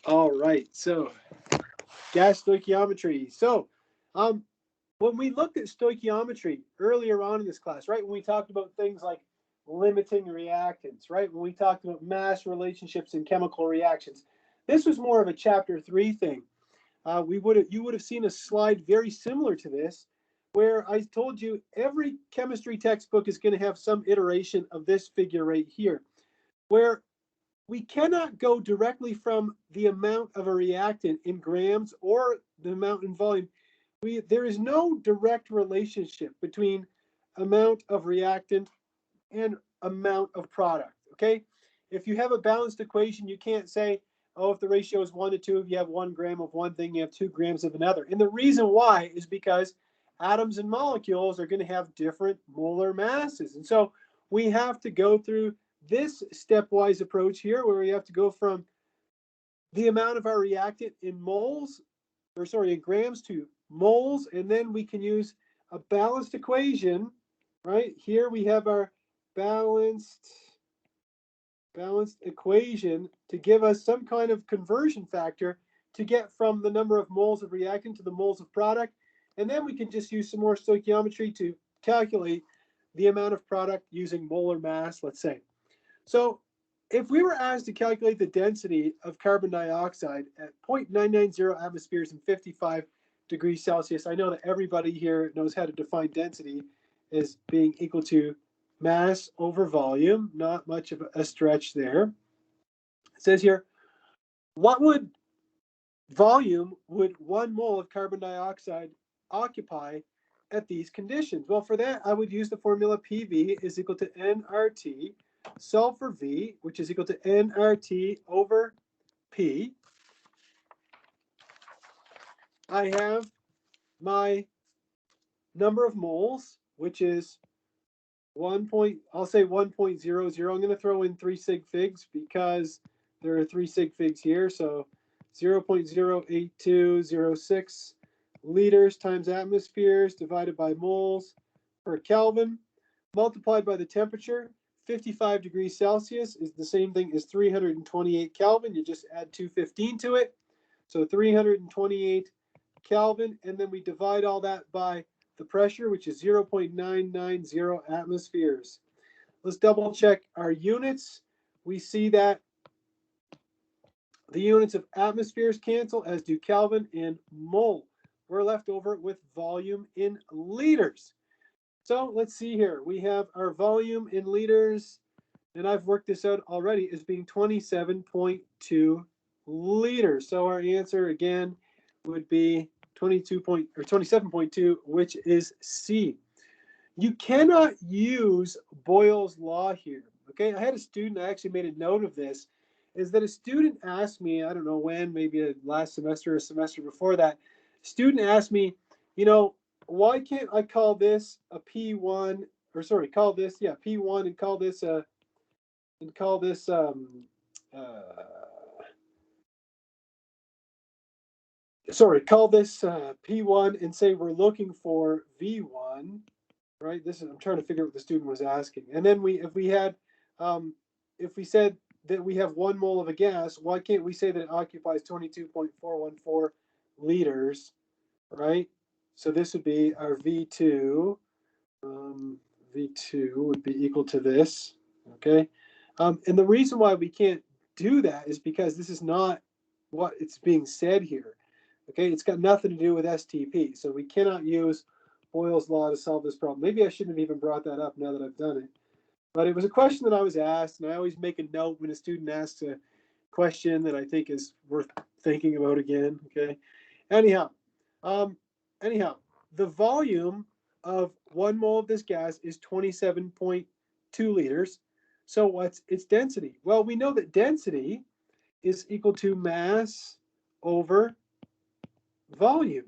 All right, so gas stoichiometry. So, um, when we looked at stoichiometry earlier on in this class, right, when we talked about things like limiting reactants, right, when we talked about mass relationships and chemical reactions, this was more of a chapter 3 thing. You would have seen a slide very similar to this, where I told you every chemistry textbook is going to have some iteration of this figure right here, where we cannot go directly from the amount of a reactant in grams or the amount in volume. There is no direct relationship between amount of reactant and amount of product. Okay, if you have a balanced equation, you can't say, oh, if the ratio is 1 to 2, if you have 1 gram of one thing, you have 2 grams of another. And the reason why is because atoms and molecules are going to have different molar masses, and so we have to go through this stepwise approach here, where we have to go from the amount of our reactant in moles, or sorry, in grams to moles, and then we can use a balanced equation. Right here we have our balanced balanced equation to give us some kind of conversion factor to get from the number of moles of reactant to the moles of product. And then we can just use some more stoichiometry to calculate the amount of product using molar mass, let's say. So if we were asked to calculate the density of carbon dioxide at 0.990 atmospheres and 55 degrees Celsius, I know that everybody here knows how to define density as being equal to mass over volume. Not much of a stretch there. It says here, what volume would 1 mole of carbon dioxide occupy at these conditions? Well, for that, I would use the formula PV is equal to nRT, solve for V, which is equal to nRT over P. I have my number of moles, which is I'll say 1.00. I'm going to throw in 3 sig figs because there are 3 sig figs here. So 0.08206 liters times atmospheres divided by moles per Kelvin multiplied by the temperature. 55 degrees Celsius is the same thing as 328 Kelvin. You just add 215 to it. So 328 Kelvin, and then we divide all that by the pressure, which is 0.990 atmospheres. Let's double check our units. We see that the units of atmospheres cancel, as do Kelvin and mole. We're left over with volume in liters. So let's see here. We have our volume in liters, and I've worked this out already, as being 27.2 liters. So our answer again would be 27.2, which is C. You cannot use Boyle's law here. Okay, I had a student, I actually made a note of this, is that a student asked me, I don't know when, maybe last semester or semester before that, student asked me, you know, why can't I call this a P1, or sorry, call this, yeah, P1, and call this uh, call this P1 and say we're looking for V1, right? I'm trying to figure out what the student was asking. And then if we said that we have 1 mole of a gas, why can't we say that it occupies 22.414 liters, right? So this would be our V2. V2 would be equal to this, okay? And the reason why we can't do that is because this is not what it's being said here. Okay, it's got nothing to do with STP, so we cannot use Boyle's law to solve this problem. Maybe I shouldn't have even brought that up now that I've done it. But it was a question that I was asked, and I always make a note when a student asks a question that I think is worth thinking about again. Okay. Anyhow, um, anyhow, the volume of 1 mole of this gas is 27.2 liters. So what's its density? Well, we know that density is equal to mass over volume,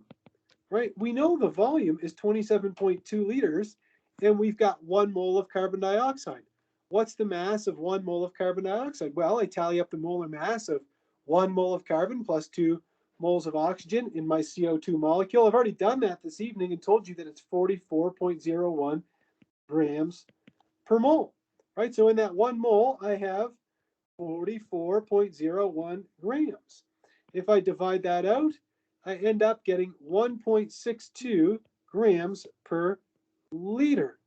right? We know the volume is 27.2 liters, and we've got 1 mole of carbon dioxide. What's the mass of 1 mole of carbon dioxide? Well, I tally up the molar mass of 1 mole of carbon plus 2 moles of oxygen in my CO2 molecule. I've already done that this evening and told you that it's 44.01 grams per mole, right? So in that 1 mole, I have 44.01 grams. If I divide that out, I end up getting 1.62 grams per liter.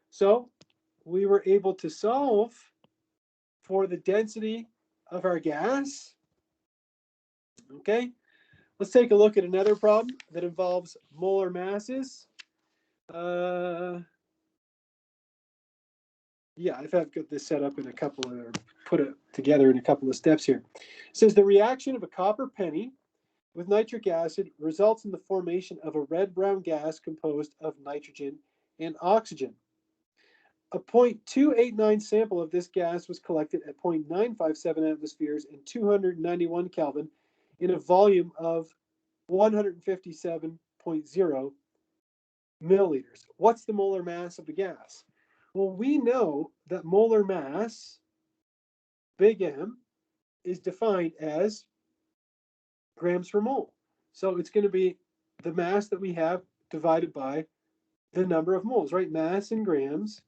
So we were able to solve for the density of our gas. Okay, let's take a look at another problem that involves molar masses. Yeah, I've got this set up in a couple of, or put it together in a couple of steps here. It says the reaction of a copper penny with nitric acid results in the formation of a red-brown gas composed of nitrogen and oxygen. A 0.289 sample of this gas was collected at 0.957 atmospheres and 291 Kelvin in a volume of 157.0 milliliters. What's the molar mass of the gas? Well, we know that molar mass, big M, is defined as grams per mole. So it's going to be the mass that we have divided by the number of moles, right? Mass in grams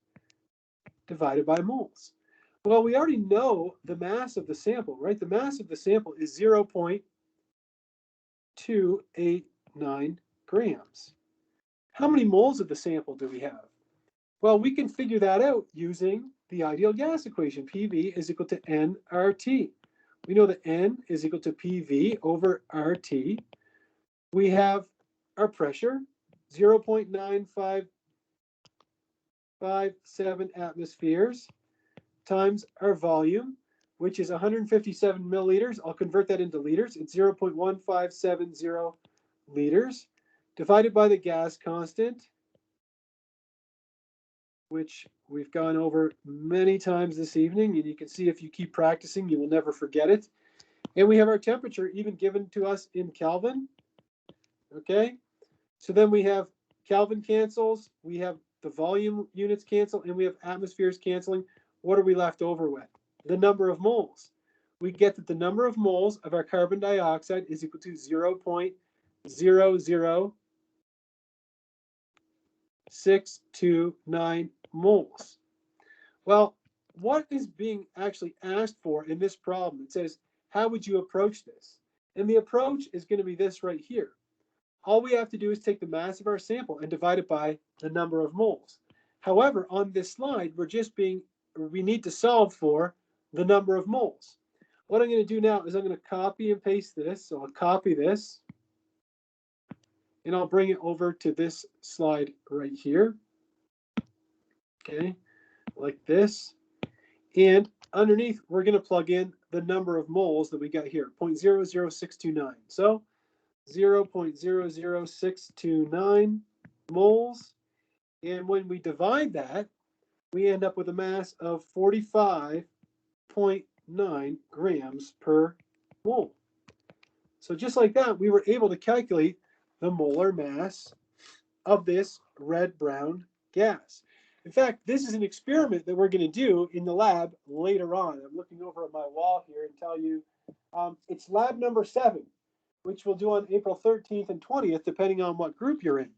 divided by moles. Well, we already know the mass of the sample, right? The mass of the sample is 0.289 grams. How many moles of the sample do we have? Well, we can figure that out using the ideal gas equation. PV is equal to nRT. We know that N is equal to PV over RT. We have our pressure, 0.9557 atmospheres, times our volume, which is 157 milliliters. I'll convert that into liters. It's 0.1570 liters, divided by the gas constant, which we've gone over many times this evening, and you can see if you keep practicing, you will never forget it. And we have our temperature even given to us in Kelvin. Okay, so then we have Kelvin cancels, we have the volume units cancel, and we have atmospheres canceling. What are we left over with? The number of moles. We get that the number of moles of our carbon dioxide is equal to 0.00629 moles. Well, what is being actually asked for in this problem? It says, how would you approach this? And the approach is going to be this right here. All we have to do is take the mass of our sample and divide it by the number of moles. However, on this slide, we need to solve for the number of moles. What I'm going to do now is I'm going to copy and paste this. So I'll copy this, and I'll bring it over to this slide right here. Okay, like this. And underneath, we're going to plug in the number of moles that we got here, 0.00629. So 0.00629 moles. And when we divide that, we end up with a mass of 45.9 grams per mole. So just like that, we were able to calculate the molar mass of this red-brown gas. In fact, this is an experiment that we're going to do in the lab later on. I'm looking over at my wall here and tell you it's lab number 7, which we'll do on April 13th and 20th, depending on what group you're in.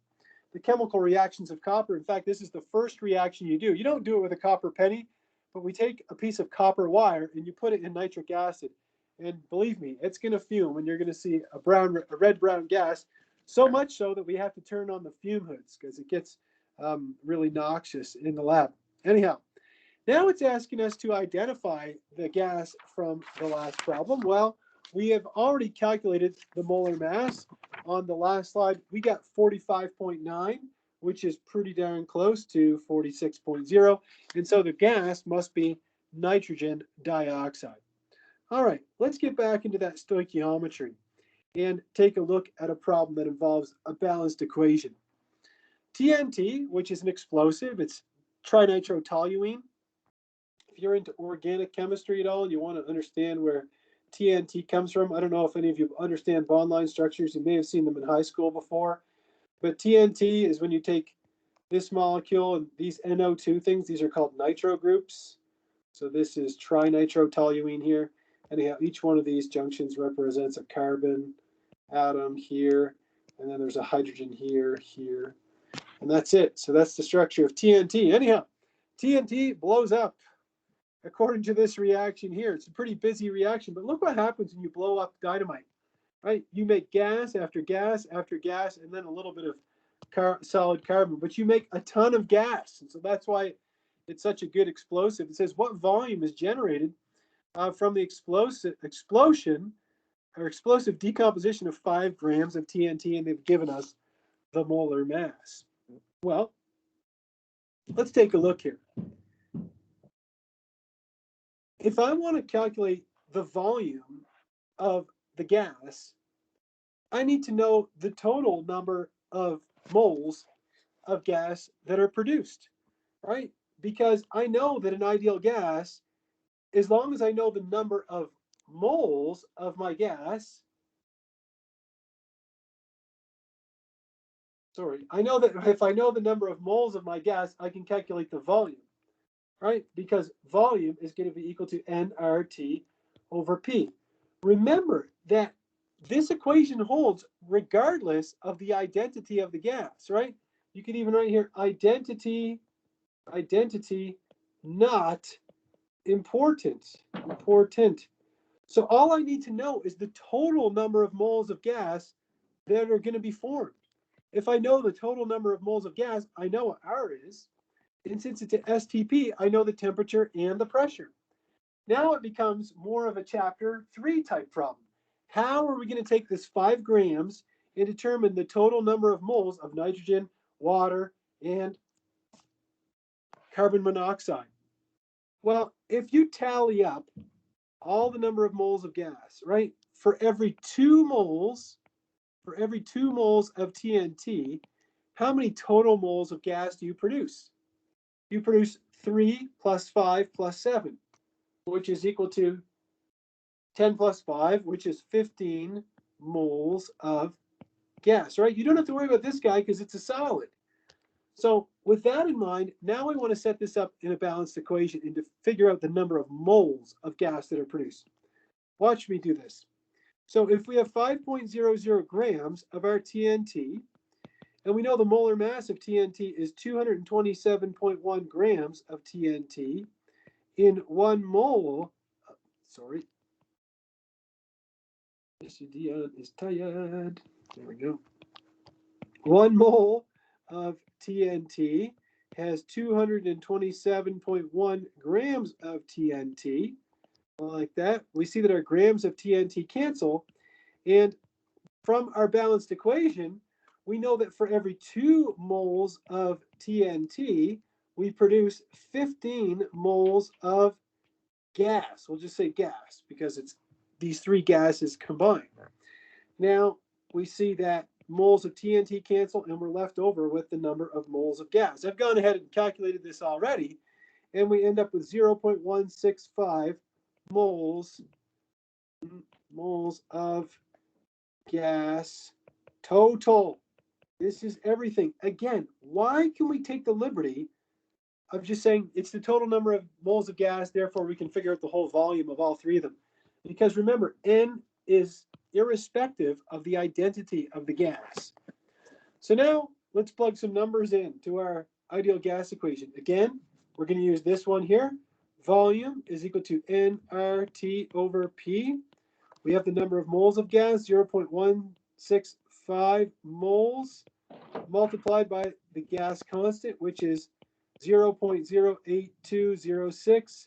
The chemical reactions of copper. In fact, this is the first reaction you do. You don't do it with a copper penny, but we take a piece of copper wire and you put it in nitric acid. And believe me, it's going to fume, and you're going to see a red-brown gas, so much so that we have to turn on the fume hoods because it gets really noxious in the lab. Anyhow, now it's asking us to identify the gas from the last problem. Well, we have already calculated the molar mass on the last slide. We got 45.9, which is pretty darn close to 46.0. And so the gas must be nitrogen dioxide. All right, let's get back into that stoichiometry and take a look at a problem that involves a balanced equation. TNT, which is an explosive, it's trinitrotoluene. If you're into organic chemistry at all and you want to understand where TNT comes from, I don't know if any of you understand bond line structures. You may have seen them in high school before. But TNT is when you take this molecule and these NO2 things, these are called nitro groups. So this is trinitrotoluene here. Anyhow, each one of these junctions represents a carbon atom here, and then there's a hydrogen here, here, and that's it. So that's the structure of TNT. Anyhow, TNT blows up according to this reaction here. It's a pretty busy reaction, but look what happens when you blow up dynamite. right? You make gas after gas after gas, and then a little bit of solid carbon, but you make a ton of gas. And so that's why it's such a good explosive. It says what volume is generated from the explosion or explosive decomposition of 5 grams of TNT, and they've given us the molar mass. Well, let's take a look here. If I want to calculate the volume of the gas, I need to know the total number of moles of gas that are produced, right? Because I know that an ideal gas, as long as I know the number of moles of my gas, I know that if I know the number of moles of my gas, I can calculate the volume, right? Because volume is going to be equal to nRT over P. Remember that this equation holds regardless of the identity of the gas, right? You can even write here identity not important. So all I need to know is the total number of moles of gas that are going to be formed. If I know the total number of moles of gas, I know what R is. And since it's an STP, I know the temperature and the pressure. Now it becomes more of a chapter 3 type problem. How are we going to take this 5 grams and determine the total number of moles of nitrogen, water, and carbon monoxide? Well, if you tally up all the number of moles of gas, right, for every 2 moles of TNT, how many total moles of gas do you produce? You produce 3 plus 5 plus 7, which is equal to 10 plus 5, which is 15 moles of gas, right? You don't have to worry about this guy because it's a solid. So with that in mind, now we want to set this up in a balanced equation and to figure out the number of moles of gas that are produced. Watch me do this. So if we have 5.00 grams of our TNT, and we know the molar mass of TNT is 227.1 grams of TNT, in 1 mole, Dion is tired. There we go. 1 mole of TNT has 227.1 grams of TNT. Like that. We see that our grams of TNT cancel. And from our balanced equation, we know that for every 2 moles of TNT, we produce 15 moles of gas. We'll just say gas because it's these 3 gases combined. Now we see that moles of TNT cancel and we're left over with the number of moles of gas. I've gone ahead and calculated this already, and we end up with 0.165 moles of gas total. This is everything. Again, why can we take the liberty of just saying it's the total number of moles of gas, therefore we can figure out the whole volume of all 3 of them? Because remember, N is irrespective of the identity of the gas. So now let's plug some numbers in to our ideal gas equation. Again, we're going to use this one here. Volume is equal to nRT over P. We have the number of moles of gas, 0.165 moles, multiplied by the gas constant, which is 0.08206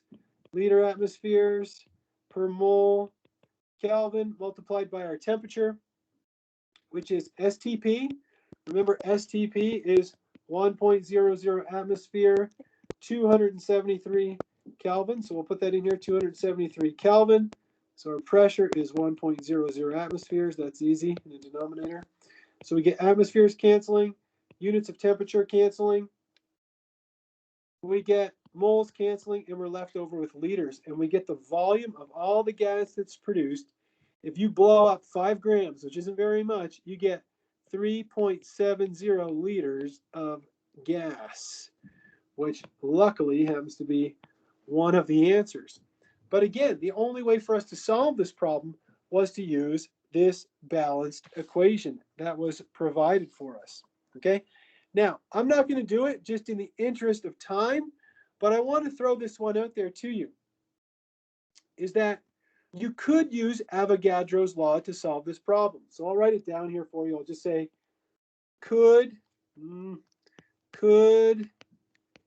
liter atmospheres per mole Kelvin, multiplied by our temperature, which is STP. Remember, STP is 1.00 atmosphere, 273 Kelvin. So we'll put that in here, 273 Kelvin. So our pressure is 1.00 atmospheres. That's easy in the denominator. So we get atmospheres canceling, units of temperature canceling. We get moles canceling, and we're left over with liters. And we get the volume of all the gas that's produced. If you blow up 5 grams, which isn't very much, you get 3.70 liters of gas, which luckily happens to be one of the answers. But again, the only way for us to solve this problem was to use this balanced equation that was provided for us. Okay? Now, I'm not going to do it just in the interest of time, but I want to throw this one out there to you. Is that you could use Avogadro's law to solve this problem. So I'll write it down here for you. I'll just say could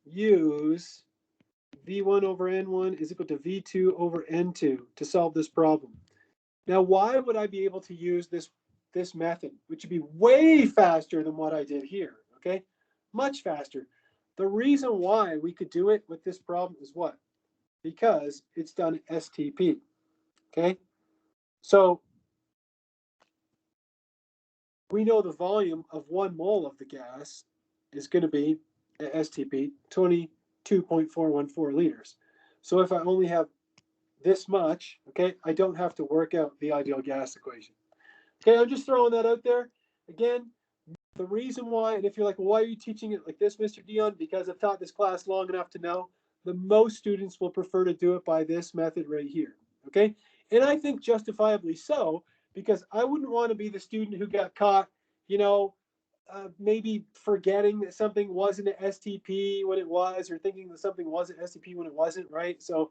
use V1 over N1 is equal to V2 over N2 to solve this problem. Now, why would I be able to use this method, which would be way faster than what I did here, okay? Much faster. The reason why we could do it with this problem is what? Because it's done STP, okay? So we know the volume of 1 mole of the gas is going to be, at STP, 22.414 liters. So if I only have this much, okay, I don't have to work out the ideal gas equation. Okay, I'm just throwing that out there. Again, the reason why, and if you're like, well, why are you teaching it like this, Mr. Dion? Because I've taught this class long enough to know the most students will prefer to do it by this method right here, okay? And I think justifiably so, because I wouldn't want to be the student who got caught, you know, maybe forgetting that something wasn't an STP when it was, or thinking that something wasn't STP when it wasn't, right? So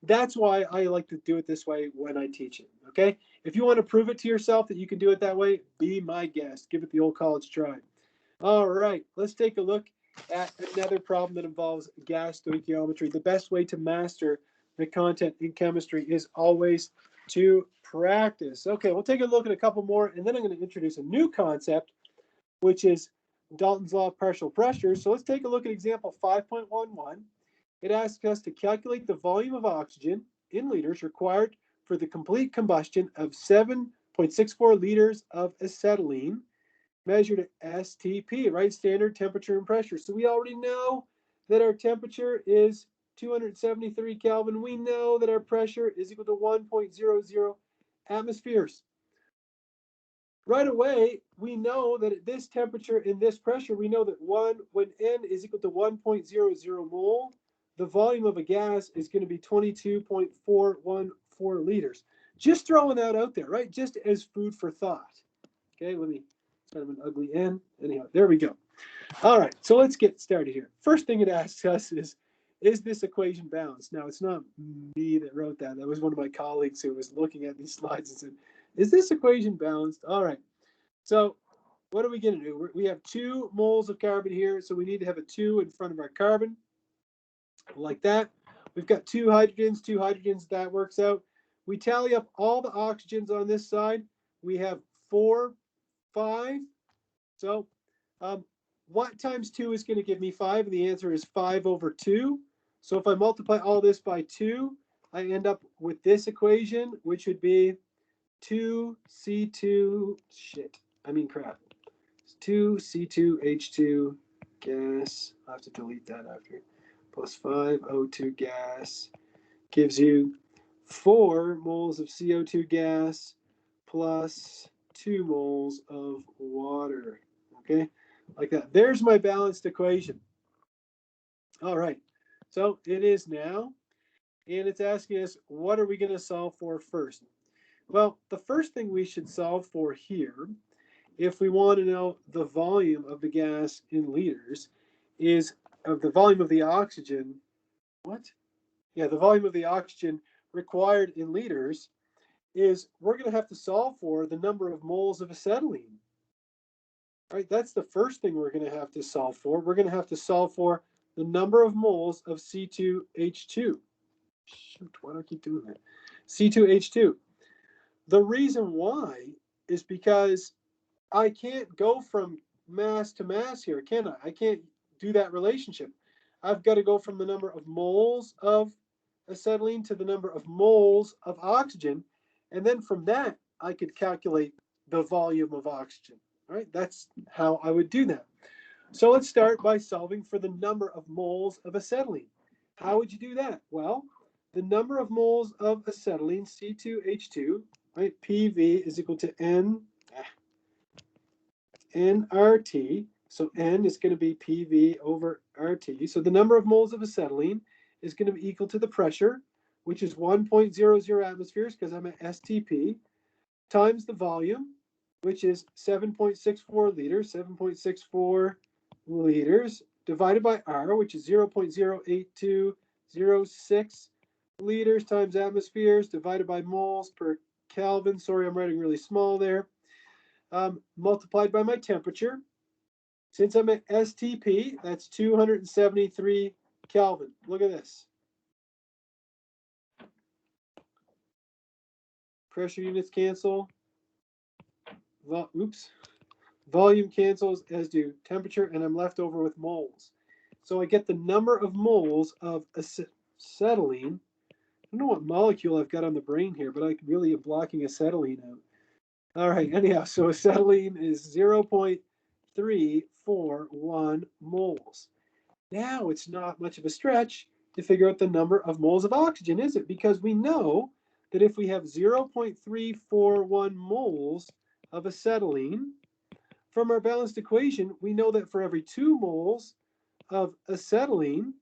that's why I like to do it this way when I teach it, okay? If you want to prove it to yourself that you can do it that way, be my guest. Give it the old college try. All right, let's take a look at another problem that involves gas stoichiometry. The best way to master the content in chemistry is always to practice. Okay, we'll take a look at a couple more, and then I'm going to introduce a new concept, which is Dalton's Law of partial pressure. So let's take a look at example 5.11. It asks us to calculate the volume of oxygen in liters required for the complete combustion of 7.64 liters of acetylene measured at STP, right? Standard temperature and pressure. So we already know that our temperature is 273 Kelvin. We know that our pressure is equal to 1.00 atmospheres. Right away, we know that at this temperature and this pressure, we know that when N is equal to 1.00 mole, the volume of a gas is going to be 22.414 liters. Just throwing that out there, right? Just as food for thought. Okay, let me kind of an ugly N. Anyhow, there we go. All right, so let's get started here. First thing it asks us is this equation balanced? Now, it's not me that wrote that. That was one of my colleagues who was looking at these slides and said, is this equation balanced? All right, so what are we going to do? We have 2 moles of carbon here, so we need to have a 2 in front of our carbon, like that. We've got 2 hydrogens, that works out. We tally up all the oxygens on this side. We have 4, 5. So what times 2 is going to give me 5? And the answer is 5 over 2. So if I multiply all this by 2, I end up with this equation, which would be 2C2, 2C2H2 gas, I'll have to delete that after, plus 5O2 gas gives you 4 moles of CO2 gas plus 2 moles of water, okay? Like that. There's my balanced equation. All right, so it is now, and it's asking us, what are we going to solve for first? Well, the first thing we should solve for here, if we want to know the volume of the gas in liters, is of the volume of the oxygen. What? Yeah, the volume of the oxygen required in liters is we're going to have to solve for the number of moles of acetylene. Right, that's the first thing we're going to have to solve for. We're going to have to solve for the number of moles of C2H2. Shoot, why do I keep doing that? C2H2. The reason why is because I can't go from mass to mass here, can I? I can't do that relationship. I've got to go from the number of moles of acetylene to the number of moles of oxygen. And then from that, I could calculate the volume of oxygen. All right, that's how I would do that. So let's start by solving for the number of moles of acetylene. How would you do that? Well, the number of moles of acetylene, C2H2, right, PV is equal to nRT. So N is going to be PV over RT. So the number of moles of acetylene is going to be equal to the pressure, which is 1.00 atmospheres because I'm at STP, times the volume, which is 7.64 liters, 7.64 liters, divided by R, which is 0.08206 liters times atmospheres divided by moles per Kelvin. Sorry, I'm writing really small there. Multiplied by my temperature. Since I'm at STP, that's 273 Kelvin. Look at this. Pressure units cancel. Volume cancels, as do temperature, and I'm left over with moles. So I get the number of moles of acetylene. I don't know what molecule I've got on the brain here, but I really am blocking acetylene out. All right, anyhow, so acetylene is 0.341 moles. Now it's not much of a stretch to figure out the number of moles of oxygen, is it? Because we know that if we have 0.341 moles of acetylene, from our balanced equation, we know that for every 2 moles of acetylene,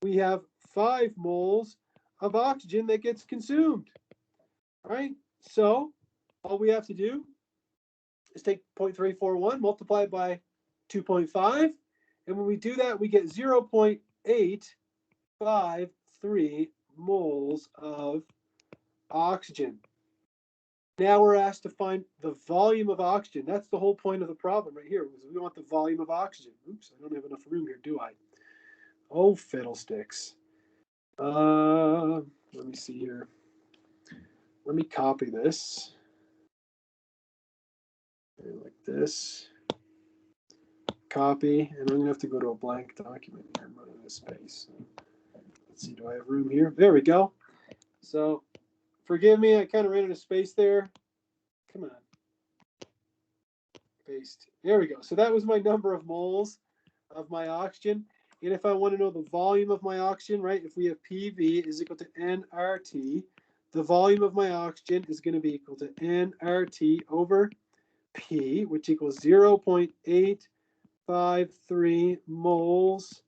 we have 5 moles of oxygen that gets consumed, right? So all we have to do is take 0.341, multiply it by 2.5, and when we do that, we get 0.853 moles of oxygen. Now we're asked to find the volume of oxygen. That's the whole point of the problem right here. We want the volume of oxygen. Oops, I don't have enough room here, do I? Oh, fiddlesticks. Let me see here. Let me copy this. Like this. Copy, and I'm going to have to go to a blank document here. I'm running out of space. Let's see, do I have room here? There we go. So, forgive me, I kind of ran out of space there. Come on. Paste. There we go. So that was my number of moles of my oxygen. And if I want to know the volume of my oxygen, right, if we have PV is equal to nRT, the volume of my oxygen is going to be equal to nRT over P, which equals 0.853 moles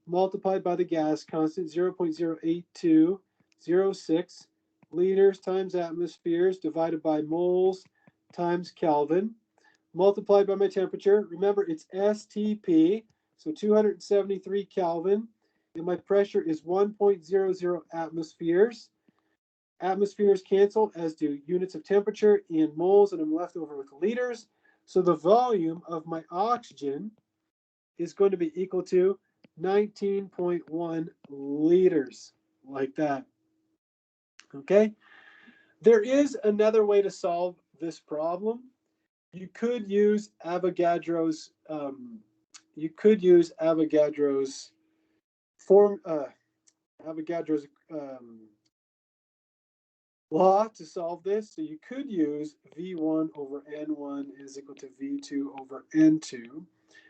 multiplied by the gas constant, 0.08206 liters times atmospheres divided by moles times Kelvin, multiplied by my temperature. Remember, it's STP, so 273 Kelvin, and my pressure is 1.00 atmospheres. Atmospheres cancel, as do units of temperature and moles, and I'm left over with liters. So the volume of my oxygen is going to be equal to 19.1 liters, like that. Okay? There is another way to solve this problem. You could use Avogadro's Avogadro's law to solve this. So you could use V1 over N1 is equal to V2 over N2.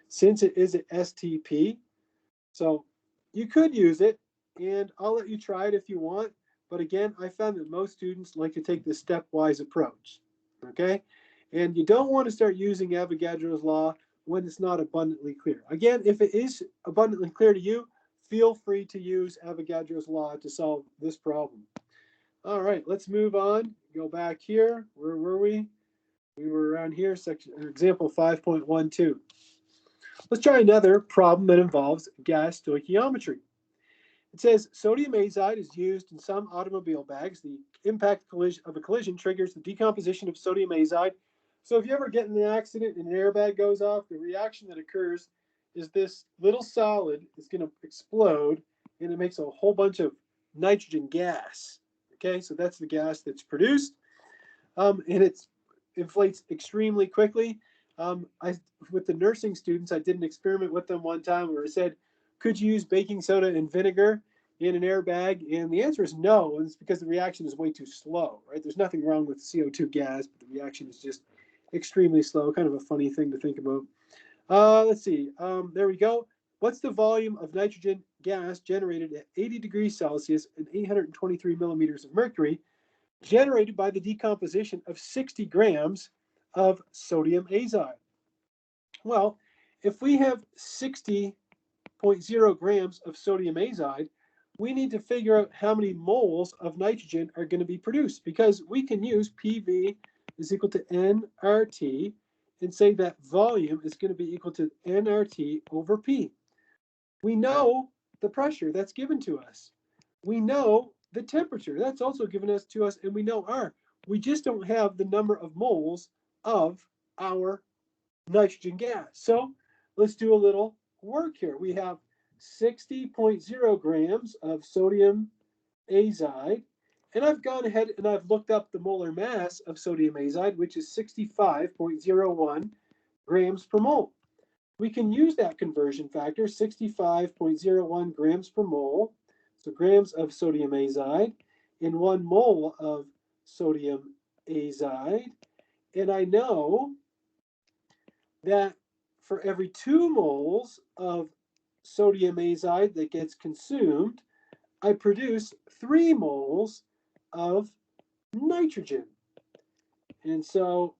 Since it is an STP, so you could use it, and I'll let you try it if you want. But again, I found that most students like to take the stepwise approach, okay? And you don't want to start using Avogadro's law when it's not abundantly clear. Again, if it is abundantly clear to you, feel free to use Avogadro's law to solve this problem. All right, let's move on. Go back here. Where were we? We were around here, section example 5.12. Let's try another problem that involves gas stoichiometry. It says sodium azide is used in some automobile bags. The impact of a collision triggers the decomposition of sodium azide. So if you ever get in an accident and an airbag goes off, the reaction that occurs is this little solid is going to explode, and it makes a whole bunch of nitrogen gas. Okay, so that's the gas that's produced, and it inflates extremely quickly. With the nursing students, I did an experiment with them one time where I said, could you use baking soda and vinegar in an airbag? And the answer is no, and it's because the reaction is way too slow, right? There's nothing wrong with CO2 gas, but the reaction is just extremely slow. Kind of a funny thing to think about. Let's see. There we go. What's the volume of nitrogen gas generated at 80 degrees Celsius and 823 millimeters of mercury, generated by the decomposition of 60 grams of sodium azide? Well, if we have 60.0 grams of sodium azide, we need to figure out how many moles of nitrogen are going to be produced, because we can use PV is equal to nRT and say that volume is going to be equal to nRT over P. We know the pressure that's given to us. we know the temperature. That's also given us to us, and we know R. We just don't have the number of moles of our nitrogen gas. So let's do a little work here. We have 60.0 grams of sodium azide, and I've gone ahead and I've looked up the molar mass of sodium azide, which is 65.01 grams per mole. We can use that conversion factor, 65.01 grams per mole, so grams of sodium azide, in 1 mole of sodium azide. And I know that for every 2 moles of sodium azide that gets consumed, I produce 3 moles of nitrogen. And so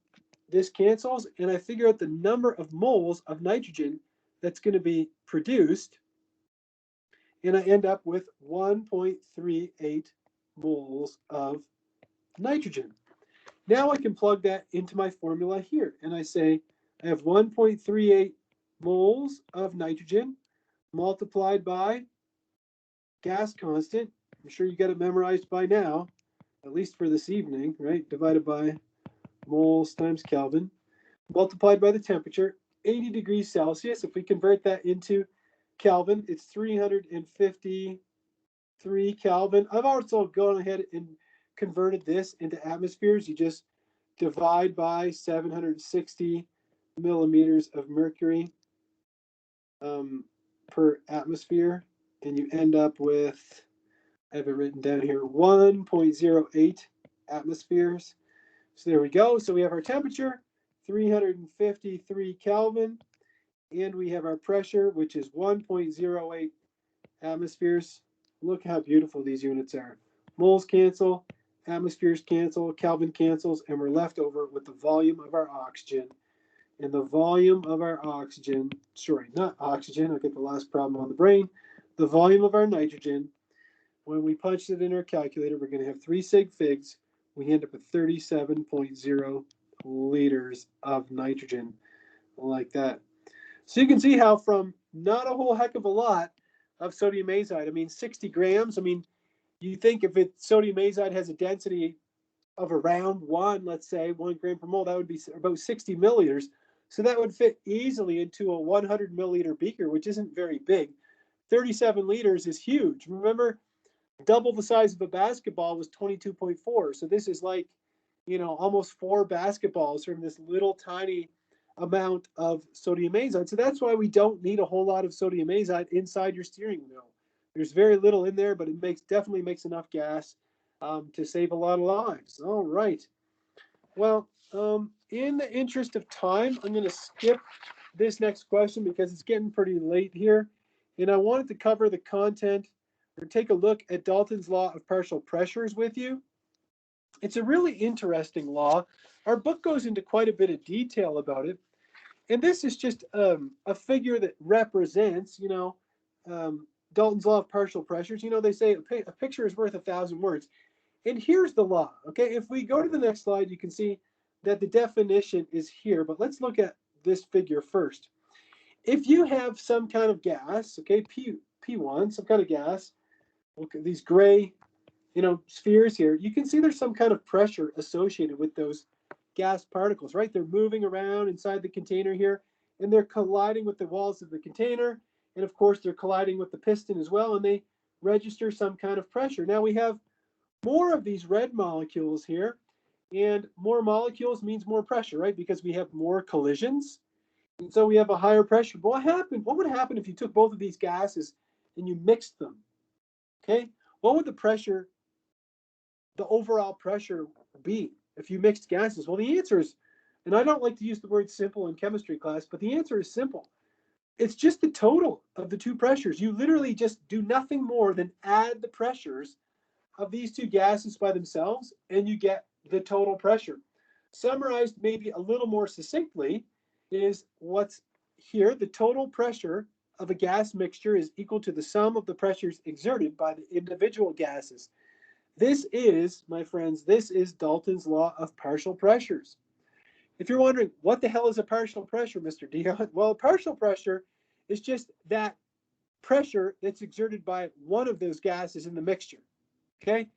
this cancels, and I figure out the number of moles of nitrogen that's going to be produced, and I end up with 1.38 moles of nitrogen. Now I can plug that into my formula here, and I say I have 1.38 moles of nitrogen multiplied by gas constant. I'm sure you got it memorized by now, at least for this evening, right? Divided by moles times Kelvin, multiplied by the temperature, 80 degrees Celsius. If we convert that into Kelvin, it's 353 Kelvin. I've also gone ahead and converted this into atmospheres. You just divide by 760 millimeters of mercury per atmosphere, and you end up with, I have it written down here, 1.08 atmospheres. So there we go. So we have our temperature, 353 Kelvin, and we have our pressure, which is 1.08 atmospheres. Look how beautiful these units are. Moles cancel, atmospheres cancel, Kelvin cancels, and we're left over with the volume of our oxygen. And the volume of our oxygen, sorry, not oxygen, I'll get the last problem on the brain. The volume of our nitrogen, when we punch it in our calculator, we're going to have 3 sig figs. We end up with 37.0 liters of nitrogen, like that. So you can see how from not a whole heck of a lot of sodium azide, I mean 60 grams, I mean, you think if sodium azide has a density of around 1, let's say 1 gram per mole, that would be about 60 milliliters. So that would fit easily into a 100 milliliter beaker, which isn't very big. 37 liters is huge. Remember, double the size of a basketball was 22.4. So this is like, almost 4 basketballs from this little tiny amount of sodium azide. So that's why we don't need a whole lot of sodium azide inside your steering wheel. There's very little in there, but it definitely makes enough gas to save a lot of lives. All right. Well, in the interest of time, I'm going to skip this next question because it's getting pretty late here. And I wanted to cover the content or take a look at Dalton's law of partial pressures with you. It's a really interesting law. Our book goes into quite a bit of detail about it. And this is just a figure that represents, Dalton's law of partial pressures. They say a picture is worth 1,000 words. And here's the law, okay? If we go to the next slide, you can see that the definition is here, but let's look at this figure first. If you have some kind of gas, okay, P1, some kind of gas, look at these gray, spheres here, you can see there's some kind of pressure associated with those gas particles, right? They're moving around inside the container here, and they're colliding with the walls of the container, and of course, they're colliding with the piston as well, and they register some kind of pressure. Now we have more of these red molecules here, and more molecules means more pressure, right? Because we have more collisions, and so we have a higher pressure. But what would happen if you took both of these gases and you mixed them? Okay, what would the overall pressure be if you mixed gases? Well, the answer is, and I don't like to use the word simple in chemistry class, but the answer is simple. It's just the total of the two pressures. You literally just do nothing more than add the pressures of these two gases by themselves, and you get the total pressure. Summarized maybe a little more succinctly is what's here. The total pressure of a gas mixture is equal to the sum of the pressures exerted by the individual gases. This is, my friends, this is Dalton's law of partial pressures. If you're wondering, what the hell is a partial pressure, Mr. Dion? Well, partial pressure is just that pressure that's exerted by one of those gases in the mixture. Okay,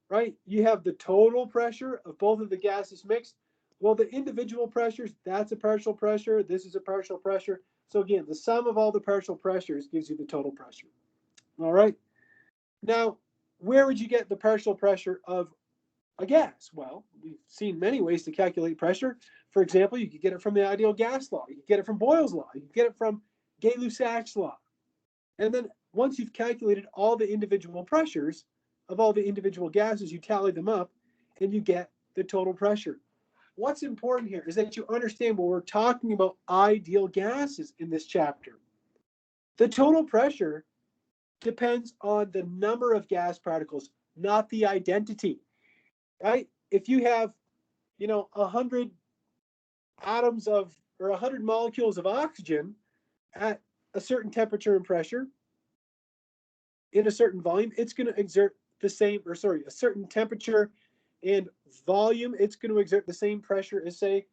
right? You have the total pressure of both of the gases mixed. Well, the individual pressures, that's a partial pressure. This is a partial pressure. So again, the sum of all the partial pressures gives you the total pressure. All right. Now, where would you get the partial pressure of a gas? Well, we've seen many ways to calculate pressure. For example, you could get it from the ideal gas law. You could get it from Boyle's law. You could get it from Gay-Lussac's law. And then once you've calculated all the individual pressures of all the individual gases, you tally them up and you get the total pressure. What's important here is that you understand when we're talking about ideal gases in this chapter, the total pressure depends on the number of gas particles, not the identity, right? If you have, 100 atoms of, or 100 molecules of oxygen at a certain temperature and pressure in a certain volume, it's going to exert the same, a certain temperature and volume, it's going to exert the same pressure as, say,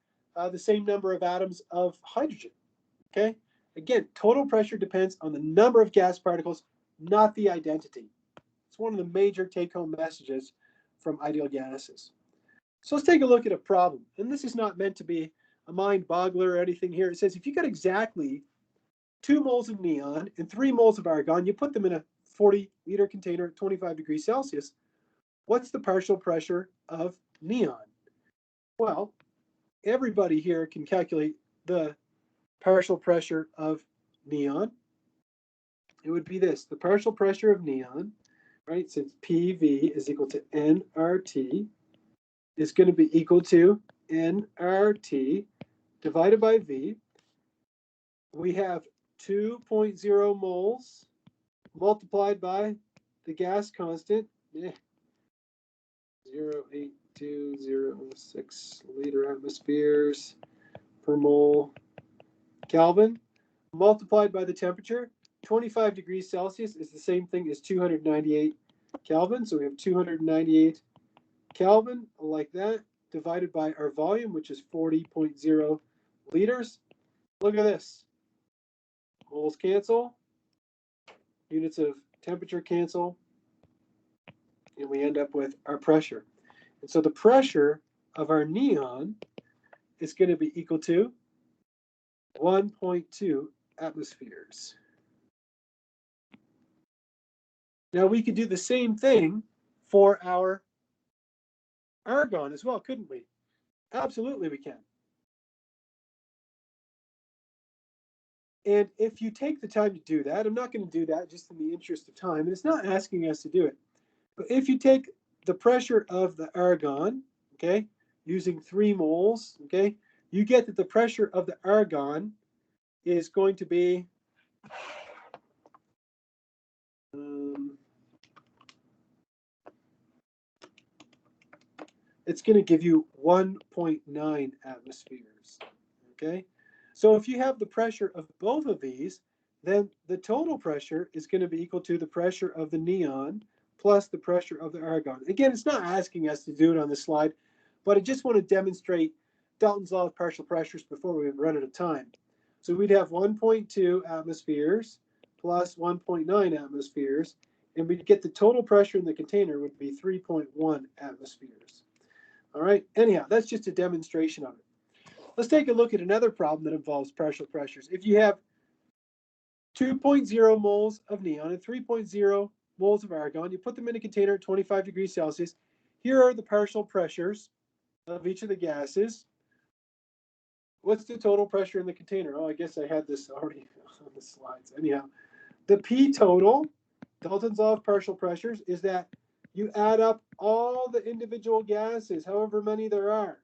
the same number of atoms of hydrogen. Okay? Again, total pressure depends on the number of gas particles, not the identity. It's one of the major take-home messages from ideal gases. So let's take a look at a problem. And this is not meant to be a mind boggler or anything here. It says if you got exactly 2 moles of neon and 3 moles of argon, you put them in a 40-liter container at 25 degrees Celsius, what's the partial pressure of neon? Well, everybody here can calculate the partial pressure of neon. It would be this, the partial pressure of neon, right, since PV is equal to nRT, is going to be equal to nRT divided by V. We have 2.0 moles multiplied by the gas constant, 0.8206 liter atmospheres per mole Kelvin, multiplied by the temperature. 25 degrees Celsius is the same thing as 298 Kelvin. So we have 298 Kelvin, like that, divided by our volume, which is 40.0 liters. Look at this. Moles cancel. Units of temperature cancel. And we end up with our pressure. And so the pressure of our neon is going to be equal to 1.2 atmospheres. Now we could do the same thing for our argon as well, couldn't we? Absolutely we can. And if you take the time to do that, I'm not going to do that just in the interest of time, and it's not asking us to do it. But if you take the pressure of the argon, okay, using 3 moles, okay, you get that the pressure of the argon is going to be it's going to give you 1.9 atmospheres, okay? So if you have the pressure of both of these, then the total pressure is going to be equal to the pressure of the neon plus the pressure of the argon. Again, it's not asking us to do it on the slide, but I just want to demonstrate Dalton's law of partial pressures before we run out of time. So we'd have 1.2 atmospheres plus 1.9 atmospheres, and we'd get the total pressure in the container would be 3.1 atmospheres. All right, anyhow, that's just a demonstration of it. Let's take a look at another problem that involves partial pressures. If you have 2.0 moles of neon and 3.0 moles of argon, you put them in a container at 25 degrees Celsius. Here are the partial pressures of each of the gases. What's the total pressure in the container? Oh, I guess I had this already on the slides. Anyhow, the P total, Dalton's law of partial pressures, is that you add up all the individual gases, however many there are.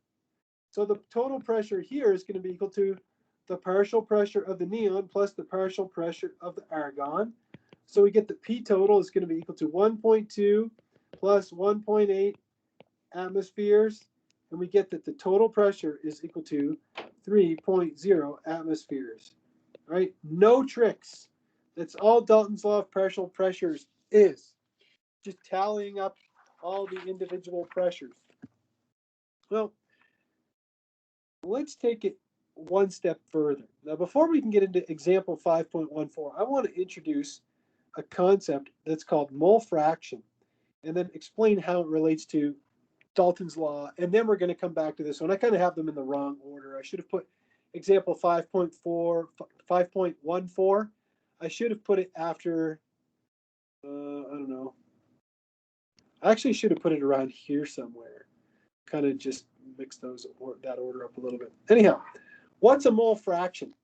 So the total pressure here is going to be equal to the partial pressure of the neon plus the partial pressure of the argon. So we get that P total is going to be equal to 1.2 plus 1.8 atmospheres. And we get that the total pressure is equal to 3.0 atmospheres. All right, no tricks. That's all Dalton's law of partial pressures is. Just tallying up all the individual pressures. Well, let's take it one step further. Now, before we can get into example 5.14, I want to introduce a concept that's called mole fraction, and then explain how it relates to Dalton's Law, and then we're going to come back to this one. I kind of have them in the wrong order. I should have put example 5.4, 5.14. I should have put it after, I don't know. I actually should have put it around here somewhere. Kind of just mix that order up a little bit. Anyhow, what's a mole fraction?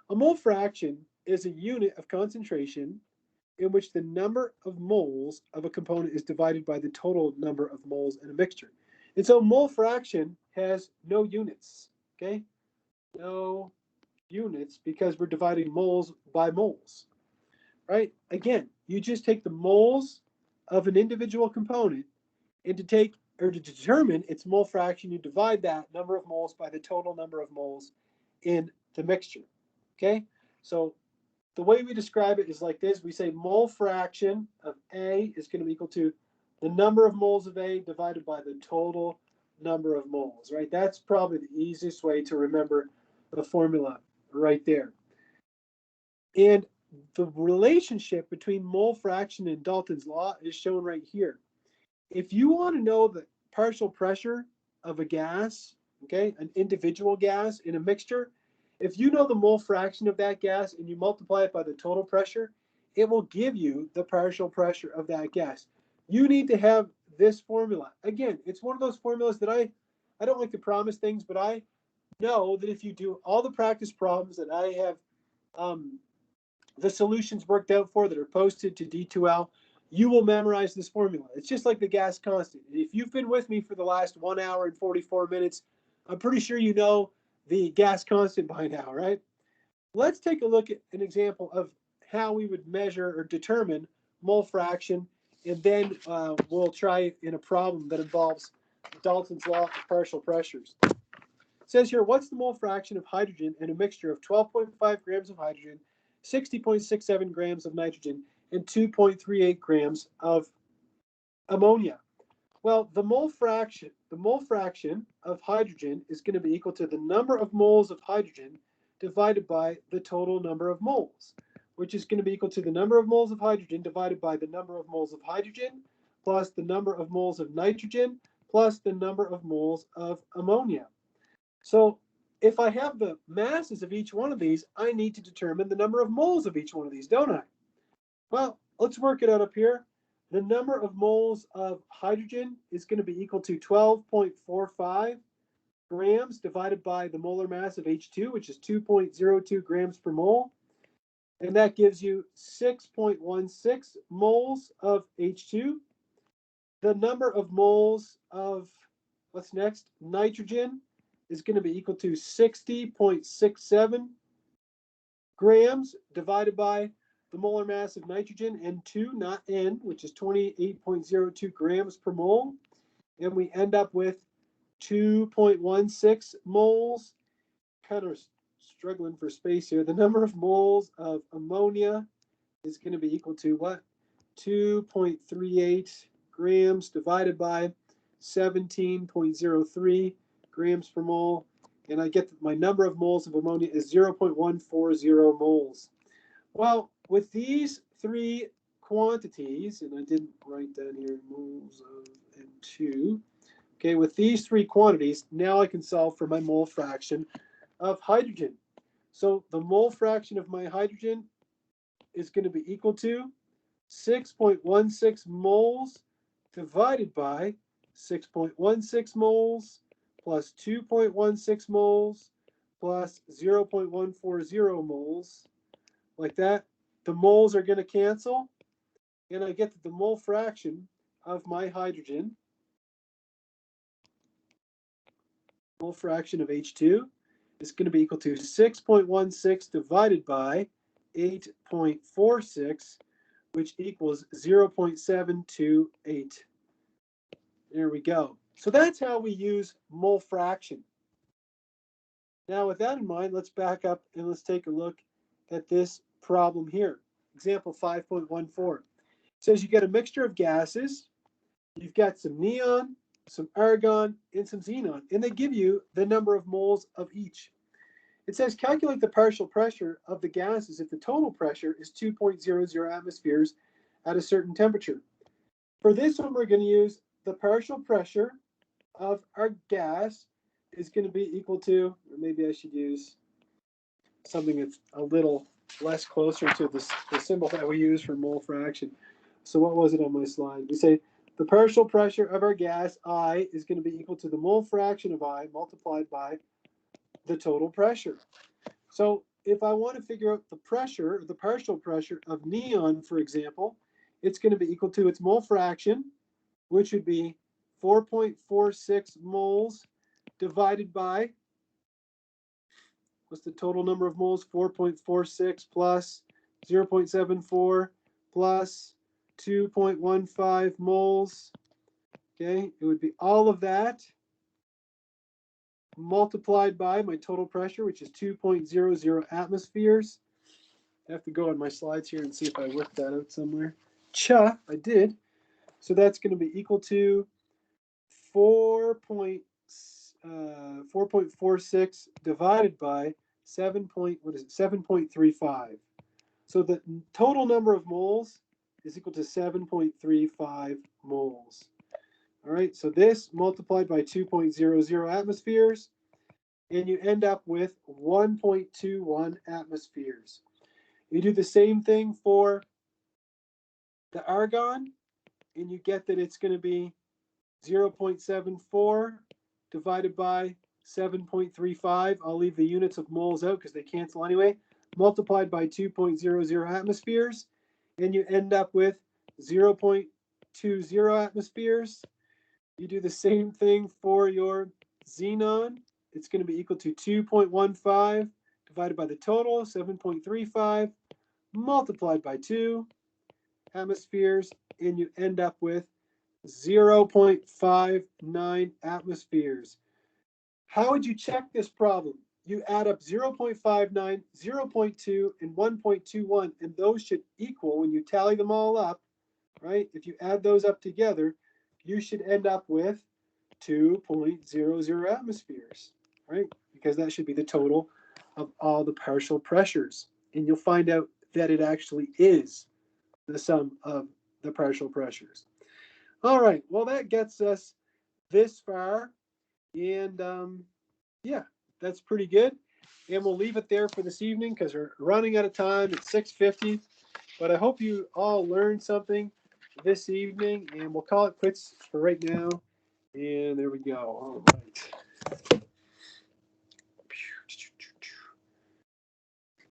A mole fraction is a unit of concentration in which the number of moles of a component is divided by the total number of moles in a mixture. And so mole fraction has no units, okay? No units because we're dividing moles by moles, right? Again, you just take the moles of an individual component, and to determine its mole fraction, you divide that number of moles by the total number of moles in the mixture, okay? So the way we describe it is like this. We say mole fraction of A is going to be equal to the number of moles of A divided by the total number of moles, right? That's probably the easiest way to remember the formula right there. And the relationship between mole fraction and Dalton's law is shown right here. If you want to know the partial pressure of a gas, okay, an individual gas in a mixture, if you know the mole fraction of that gas and you multiply it by the total pressure, it will give you the partial pressure of that gas. You need to have this formula. Again, it's one of those formulas that I don't like to promise things, but I know that if you do all the practice problems that I have the solutions worked out for that are posted to D2L, you will memorize this formula. It's just like the gas constant. If you've been with me for the last 1 hour and 44 minutes, I'm pretty sure you know the gas constant by now, right? Let's take a look at an example of how we would measure or determine mole fraction, and then we'll try in a problem that involves Dalton's law of partial pressures. It says here, what's the mole fraction of hydrogen in a mixture of 12.5 grams of hydrogen, 60.67 grams of nitrogen, and 2.38 grams of ammonia? Well, the mole fraction of hydrogen is going to be equal to the number of moles of hydrogen divided by the total number of moles, which is going to be equal to the number of moles of hydrogen divided by the number of moles of hydrogen plus the number of moles of nitrogen plus the number of moles of ammonia. So if I have the masses of each one of these, I need to determine the number of moles of each one of these, don't I? Well, let's work it out up here. The number of moles of hydrogen is going to be equal to 12.45 grams divided by the molar mass of H2, which is 2.02 grams per mole. And that gives you 6.16 moles of H2. The number of moles of, what's next? Nitrogen is going to be equal to 60.67 grams divided by the molar mass of nitrogen, N2, not N, which is 28.02 grams per mole. And we end up with 2.16 moles. Kind of struggling for space here. The number of moles of ammonia is going to be equal to what? 2.38 grams divided by 17.03 grams per mole. And I get that my number of moles of ammonia is 0.140 moles. Well, with these three quantities, and I didn't write down here moles of N2. Okay, with these three quantities, now I can solve for my mole fraction of hydrogen. So the mole fraction of my hydrogen is going to be equal to 6.16 moles divided by 6.16 moles plus 2.16 moles plus 0.140 moles. Like that. The moles are going to cancel, and I get that the mole fraction of my hydrogen, mole fraction of H2, is going to be equal to 6.16 divided by 8.46, which equals 0.728. There we go. So that's how we use mole fraction. Now, with that in mind, let's back up and let's take a look at this problem here. Example 5.14. It says you get a mixture of gases. You've got some neon, some argon, and some xenon, and they give you the number of moles of each. It says calculate the partial pressure of the gases if the total pressure is 2.00 atmospheres at a certain temperature. For this one, we're going to use the partial pressure of our gas is going to be equal to, or maybe I should use something that's a little less closer to the symbol that we use for mole fraction. So what was it on my slide? We say the partial pressure of our gas, I, is going to be equal to the mole fraction of I multiplied by the total pressure. So if I want to figure out the pressure, the partial pressure of neon, for example, it's going to be equal to its mole fraction, which would be 4.46 moles divided by, what's the total number of moles? 4.46 plus 0.74 plus 2.15 moles. Okay, it would be all of that multiplied by my total pressure, which is 2.00 atmospheres. I have to go on my slides here and see if I worked that out somewhere. I did. So that's going to be equal to 4.46 divided by 7.35. So the total number of moles is equal to 7.35 moles. All right, so this multiplied by 2.00 atmospheres, and you end up with 1.21 atmospheres. You do the same thing for the argon, and you get that it's going to be 0.74 divided by 7.35. I'll leave the units of moles out because they cancel anyway. Multiplied by 2.00 atmospheres, and you end up with 0.20 atmospheres. You do the same thing for your xenon. It's going to be equal to 2.15 divided by the total, 7.35, multiplied by 2 atmospheres, and you end up with 0.59 atmospheres. How would you check this problem? You add up 0.59, 0.2, and 1.21, and those should equal, when you tally them all up, right? If you add those up together, you should end up with 2.00 atmospheres, right? Because that should be the total of all the partial pressures. And you'll find out that it actually is the sum of the partial pressures. All right, well, that gets us this far. And yeah, that's pretty good. And we'll leave it there for this evening because we're running out of time. It's 6:50. But I hope you all learned something this evening. And we'll call it quits for right now. And there we go. All right.